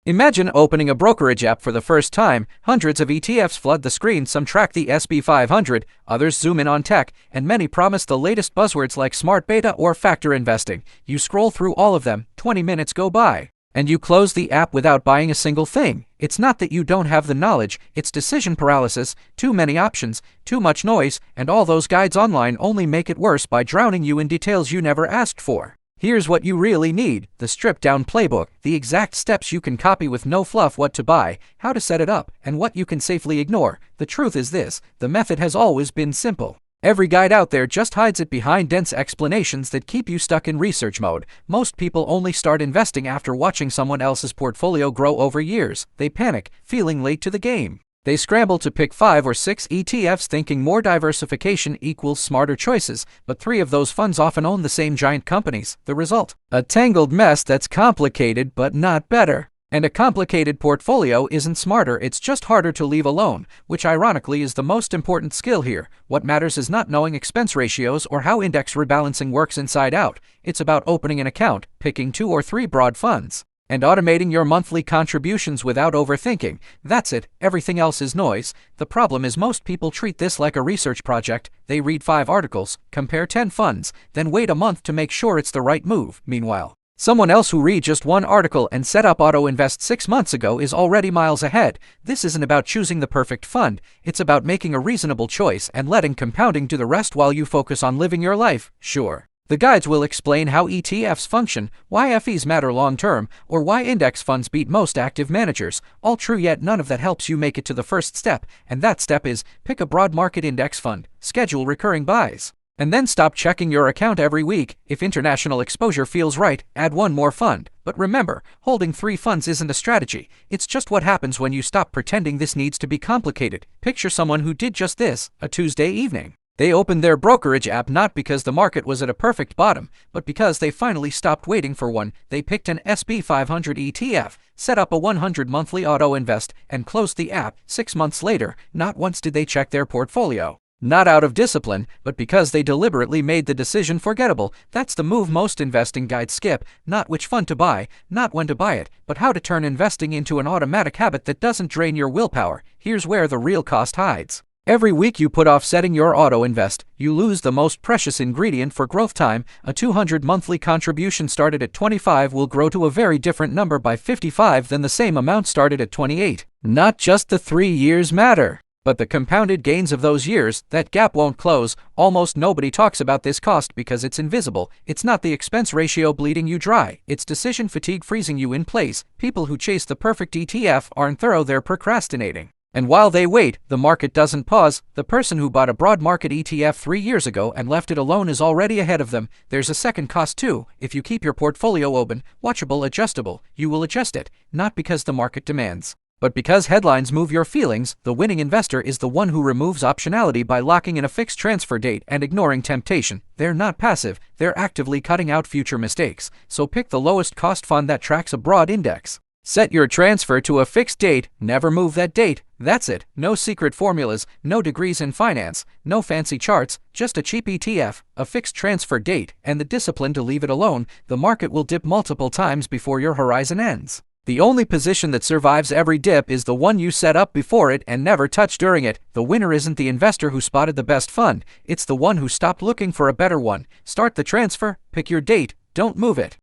Imagine opening a brokerage app for the first time. Hundreds of ETFs flood the screen, some track the S&P 500, others zoom in on tech, and many promise the latest buzzwords like smart beta or factor investing. You scroll through all of them, 20 minutes go by, and you close the app without buying a single thing. It's not that you don't have the knowledge, it's decision paralysis, too many options, too much noise, and all those guides online only make it worse by drowning you in details you never asked for. Here's what you really need: the stripped-down playbook, the exact steps you can copy with no fluff, what to buy, how to set it up, and what you can safely ignore. The truth is this: the method has always been simple. Every guide out there just hides it behind dense explanations that keep you stuck in research mode. Most people only start investing after watching someone else's portfolio grow over years. They panic, feeling late to the game. They scramble to pick 5 or 6 ETFs thinking more diversification equals smarter choices, but 3 of those funds often own the same giant companies. The result? A tangled mess that's complicated but not better. And a complicated portfolio isn't smarter, it's just harder to leave alone, which ironically is the most important skill here. What matters is not knowing expense ratios or how index rebalancing works inside out. It's about opening an account, picking 2 or 3 broad funds, and automating your monthly contributions without overthinking. That's it, everything else is noise. The problem is most people treat this like a research project. They read 5 articles, compare 10 funds, then wait a month to make sure it's the right move. Meanwhile, someone else who read just 1 article and set up auto-invest 6 months ago is already miles ahead. This isn't about choosing the perfect fund, it's about making a reasonable choice and letting compounding do the rest while you focus on living your life. Sure, the guides will explain how ETFs function, why FEs matter long-term, or why index funds beat most active managers. All true, yet none of that helps you make it to the first step, and that step is: pick a broad market index fund, schedule recurring buys, and then stop checking your account every week. If international exposure feels right, add 1 more fund. But remember, holding 3 funds isn't a strategy. It's just what happens when you stop pretending this needs to be complicated. Picture someone who did just this, a Tuesday evening. They opened their brokerage app not because the market was at a perfect bottom, but because they finally stopped waiting for one. They picked an S&P 500 ETF, set up a 100 monthly auto-invest, and closed the app. 6 months later, not once did they check their portfolio. Not out of discipline, but because they deliberately made the decision forgettable. That's the move most investing guides skip: not which fund to buy, not when to buy it, but how to turn investing into an automatic habit that doesn't drain your willpower. Here's where the real cost hides. Every week you put off setting your auto-invest, you lose the most precious ingredient for growth: time. A 200 monthly contribution started at 25 will grow to a very different number by 55 than the same amount started at 28. Not just the 3 years matter, but the compounded gains of those years. That gap won't close. Almost nobody talks about this cost because it's invisible. It's not the expense ratio bleeding you dry, it's decision fatigue freezing you in place. People who chase the perfect ETF aren't thorough, they're procrastinating. And while they wait, the market doesn't pause. The person who bought a broad market ETF 3 years ago and left it alone is already ahead of them. There's a second cost too. If you keep your portfolio open, watchable, adjustable, you will adjust it, not because the market demands, but because headlines move your feelings. The winning investor is the one who removes optionality by locking in a fixed transfer date and ignoring temptation. They're not passive, they're actively cutting out future mistakes. So pick the lowest cost fund that tracks a broad index. Set your transfer to a fixed date, never move that date. That's it. No secret formulas, no degrees in finance, no fancy charts, just a cheap ETF, a fixed transfer date, and the discipline to leave it alone. The market will dip multiple times before your horizon ends. The only position that survives every dip is the one you set up before it and never touch during it. The winner isn't the investor who spotted the best fund, it's the one who stopped looking for a better one. Start the transfer, pick your date, don't move it.